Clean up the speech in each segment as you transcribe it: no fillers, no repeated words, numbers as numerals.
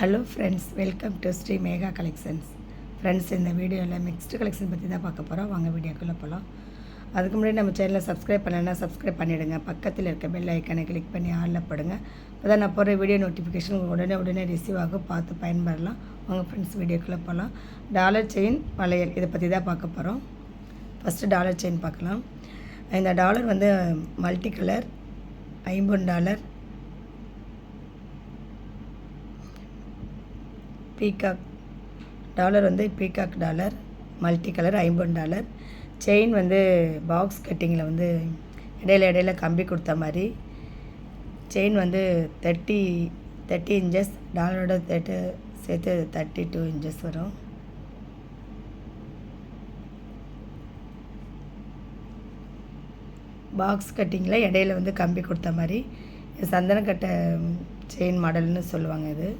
Hello friends, welcome to Sri Mega collections. Friends, இந்த வீடியோவில் mixed collection பற்றி தான் பார்க்க போகிறோம். வாங்க வீடியோக்குள்ளே போகலாம். அதுக்கு முன்னாடி நம்ம சேனலை சப்ஸ்கிரைப் பண்ணலைன்னா சப்ஸ்கிரைப் பண்ணிவிடுங்க. பக்கத்தில் இருக்க பெல் ஐக்கானை கிளிக் பண்ணி ஆளில் போடுங்க. அப்போ தான் நான் போகிற வீடியோ நோட்டிஃபிகேஷன் உடனே ரிசீவ் ஆகும், பார்த்து பயன்பெறலாம். வாங்க ஃப்ரெண்ட்ஸ், வீடியோக்குள்ளே போகலாம். டாலர் செயின் வளையல் இதை பற்றி தான் பார்க்க போகிறோம். ஃபஸ்ட்டு டாலர் செயின் பார்க்கலாம். இந்த டாலர் வந்து மல்டி கலர் $50 பீகாக் டாலர் வந்து peacock dollar multi colour $50. Chain வந்து பாக்ஸ் கட்டிங்கில் வந்து இடையில கம்பி கொடுத்த மாதிரி. செயின் வந்து 30 இன்ச்சஸ், டாலரோட சேர்த்து 32 இன்ச்சஸ் வரும். பாக்ஸ் கட்டிங்கில் இடையில வந்து கம்பி கொடுத்த மாதிரி சந்தனக்கட்டை செயின் மாடல்னு சொல்லுவாங்க. இது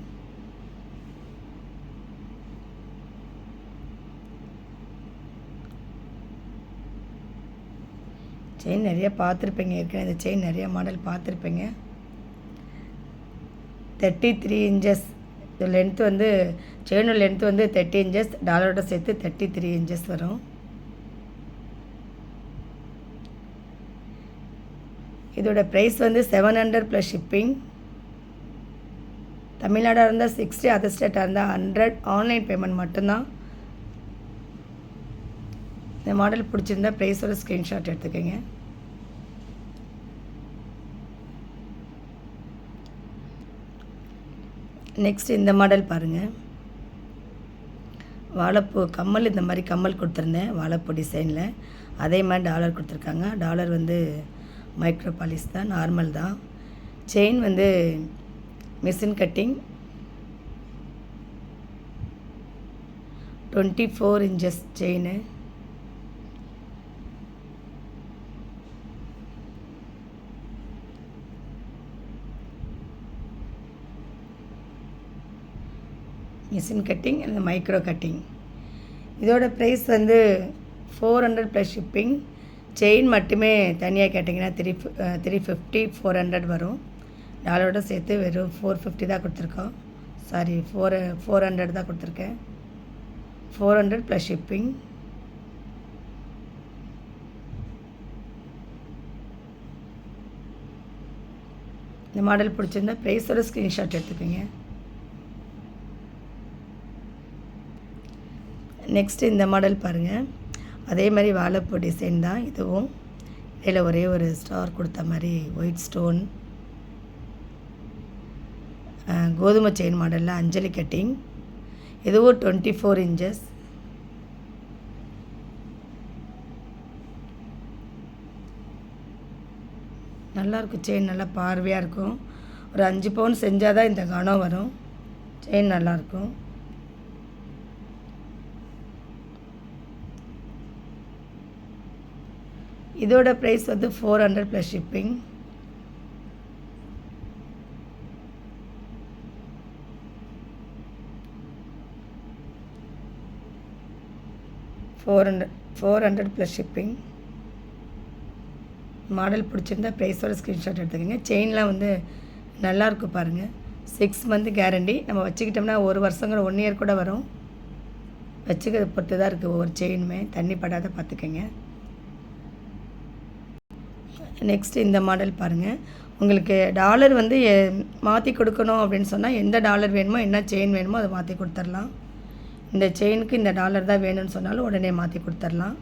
செயின் நிறைய பார்த்துருப்பீங்க, ஏற்கனவே இந்த செயின் நிறைய மாடல் பார்த்துருப்பீங்க. 33 இன்ச்சஸ் லென்த்து வந்து செயினோட லென்த்து வந்து 30 இன்ச்சஸ், டாலரோட சேர்த்து 33 இன்ச்சஸ் வரும். இதோட ப்ரைஸ் வந்து $700 ப்ளஸ் ஷிப்பிங். தமிழ்நாடாக இருந்தால் 60, அதர் ஸ்டேட்டாக இருந்தால் 100. ஆன்லைன் பேமெண்ட் மட்டும்தான். இந்த மாடல் பிடிச்சிருந்தா ப்ரைஸோட ஸ்க்ரீன்ஷாட் எடுத்துக்கோங்க. நெக்ஸ்ட் இந்த மாடல் பாருங்கள். வாழைப்பூ கம்மல், இந்த மாதிரி கம்மல் கொடுத்துருந்தேன் வாழைப்பூ டிசைனில். அதே மாதிரி டாலர் கொடுத்துருக்காங்க. டாலர் வந்து மைக்ரோ பாலிஷ் தான், நார்மல் தான். செயின் வந்து machine cutting, 24 inches chain. Machine cutting அந்த மைக்ரோ கட்டிங். இதோட ப்ரைஸ் வந்து $400 ப்ளஸ் ஷிப்பிங். செயின் மட்டுமே தனியாக கேட்டிங்கன்னா 350, 400 வரும். டாலரோட சேர்த்து வெறும் 450 தான் கொடுத்துருக்கோம். சாரி, 400 தான் கொடுத்துருக்கேன். 400 ப்ளஸ் ஷிப்பிங். இந்த மாடல் பிடிச்சிருந்தா ப்ரைஸோட ஸ்க்ரீன்ஷாட் எடுத்துக்கோங்க. நெக்ஸ்ட்டு இந்த மாடல் பாருங்கள். அதே மாதிரி வாழைப்பூ டிசைன் தான் இதுவும். இதில் ஒரே ஒரு ஸ்டார் கொடுத்த மாதிரி ஒயிட் ஸ்டோன். கோதுமை செயின் மாடலில் அஞ்சலி கட்டிங். இதுவும் 24 இன்ச்சஸ். நல்லாயிருக்கும் செயின், நல்லா பார்வையாக இருக்கும். ஒரு 5 பவுன் செஞ்சால் தான் இந்த கனம் வரும். செயின் நல்லாயிருக்கும். இதோட ப்ரைஸ் வந்து $400 plus shipping. $400 plus shipping. Model பிடிச்சிருந்தா ப்ரைஸோட ஸ்க்ரீன்ஷாட் எடுத்துக்கோங்க. செயின்லாம் வந்து நல்லாயிருக்கும் பாருங்கள். 6 மந்த் கேரண்டி. நம்ம வச்சுக்கிட்டோம்னா 1 வருஷம் கூட 1 இயர் கூட வரும். வச்சுக்கிறத பொறுத்து தான் இருக்குது ஒவ்வொரு செயினுமே. தண்ணி படாத பார்த்துக்கோங்க. நெக்ஸ்ட்டு இந்த மாடல் பாருங்கள். உங்களுக்கு டாலர் வந்து மாற்றி கொடுக்கணும் அப்படின்னு சொன்னால் எந்த டாலர் வேணுமோ, என்ன செயின் வேணுமோ அதை மாற்றி கொடுத்துர்லாம். இந்த செயினுக்கு இந்த டாலர் தான் வேணும்னு சொன்னாலும் உடனே மாற்றி கொடுத்துர்லாம்.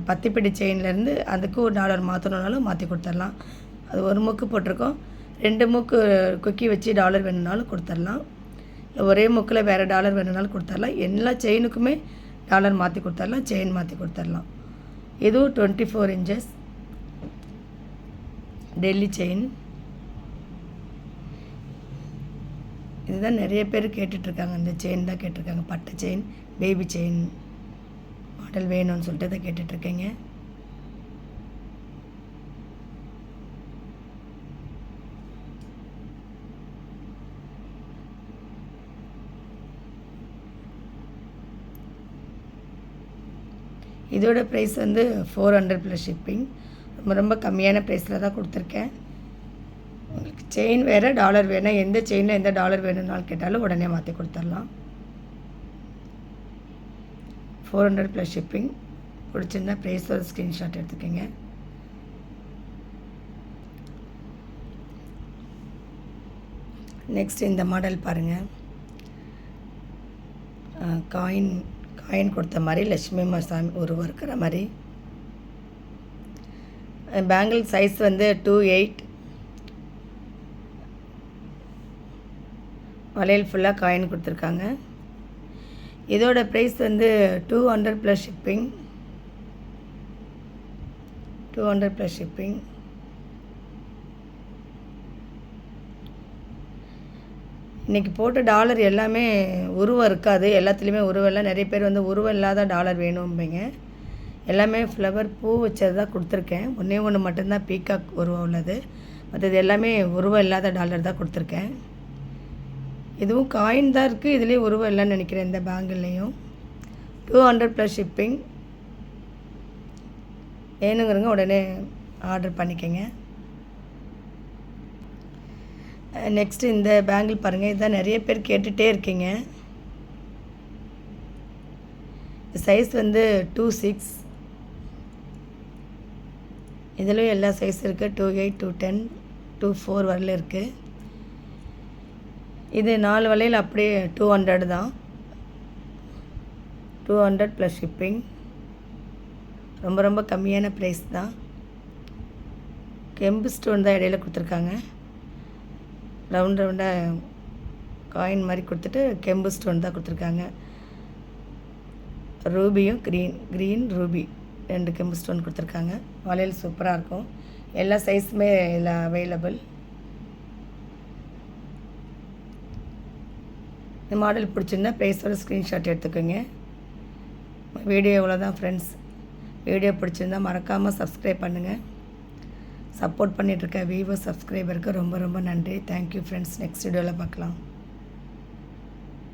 10 பிடி செயின்லேருந்து அதுக்கு ஒரு டாலர் மாற்றணுன்னாலும் மாற்றி கொடுத்துர்லாம். அது ஒரு மூக்கு போட்டிருக்கோம், 2 மூக்கு கொக்கி வச்சு டாலர் வேணும்னாலும் கொடுத்துர்லாம். ஒரே மூக்கில் வேறு டாலர் வேணும்னாலும் கொடுத்துர்லாம். எல்லா செயினுக்குமே டாலர் மாற்றி கொடுத்துர்லாம், செயின் மாற்றி கொடுத்துர்லாம். இதுவும் 24 இன்ச்சஸ் டெல்லி செயின். இதுதான் நிறைய பேர் கேட்டுட்ருக்காங்க. இந்த செயின் தான் கேட்டிருக்காங்க. பட்டை செயின், பேபி செயின் மாடல் வேணும்னு சொல்லிட்டு தான் கேட்டுட்ருக்கீங்க. இதோட ப்ரைஸ் வந்து $400 ப்ளஸ் ஷிப்பிங். ரொம்ப கம்மியான ப்ரைஸில் தான் கொடுத்துருக்கேன். உங்களுக்கு செயின் வேறு டாலர் வேணும், எந்த செயினில் எந்த டாலர் வேணும்னாலும் கேட்டாலும் உடனே மாற்றி கொடுத்துடலாம். 400 + ஷிப்பிங். பிடிச்சிருந்தா ப்ரைஸோட ஸ்க்ரீன்ஷாட் எடுத்துக்கோங்க. நெக்ஸ்ட் இந்த மாடல் பாருங்கள். காயின் கொடுத்த மாதிரி லட்சுமி சாமி உருவம் இருக்கிற மாதிரி. பேங்கிள் சைஸ் வந்து 2/8. வளையல் ஃபுல்லாக காயின் கொடுத்துருக்காங்க. இதோட ப்ரைஸ் வந்து 200 + ஷிப்பிங். 200 + ஷிப்பிங். இன்றைக்கி போட்ட டாலர் எல்லாமே உருவம் இருக்காது. எல்லாத்துலேயுமே உருவம் இல்லை. நிறைய பேர் வந்து உருவம் இல்லாத டாலர் வேணும்பீங்க. எல்லாமே ஃப்ளவர் பூ வச்சது தான் கொடுத்துருக்கேன். ஒன்று மட்டும்தான் பீகாக் உருவம் உள்ளது. மற்றது எல்லாமே உருவம் இல்லாத டாலர் தான் கொடுத்துருக்கேன். இதுவும் காயின் தான் இருக்குது. இதுலேயும் உருவம் இல்லைன்னு நினைக்கிறேன். இந்த பேங்கிள்லேயும் 200 + ஷிப்பிங். வேணுங்கிறவங்க உடனே ஆர்டர் பண்ணிக்கோங்க. நெக்ஸ்ட்டு இந்த பேங்கிள் பாருங்கள். இதுதான் நிறைய பேர் கேட்டுகிட்டே இருக்கீங்க. சைஸ் வந்து 2/6. இதுலேயும் எல்லா சைஸ் இருக்குது. 2/8, 2/10, 2/4 வரல இருக்குது. இது 4 வளையல் அப்படியே 200 தான். 200 + ஷிப்பிங். ரொம்ப ரொம்ப கம்மியான ப்ரைஸ் தான். கெம்பு ஸ்டோன் தான் இடையில கொடுத்துருக்காங்க. ரவுண்டாக காயின் மாதிரி கொடுத்துட்டு கெம்பு ஸ்டோன் தான் கொடுத்துருக்காங்க. ரூபியும் க்ரீன் ரூபி 2 கெம்பு ஸ்டோன் கொடுத்துருக்காங்க. வளையல் சூப்பராக இருக்கும். எல்லா சைஸுமே எல்லாம் அவைலபிள். இந்த மாடல் பிடிச்சிருந்தா ப்ரைஸோட ஸ்க்ரீன்ஷாட் எடுத்துக்கோங்க. வீடியோ இவ்வளோ தான் ஃப்ரெண்ட்ஸ். வீடியோ பிடிச்சிருந்தா மறக்காமல் சப்ஸ்கிரைப் பண்ணுங்கள். சப்போர்ட் பண்ணிகிட்ருக்க வியூவர்ஸ் சப்ஸ்கிரைபருக்கு ரொம்ப ரொம்ப நன்றி. Thank you friends. நெக்ஸ்ட் வீடியோவில் பார்க்கலாம்.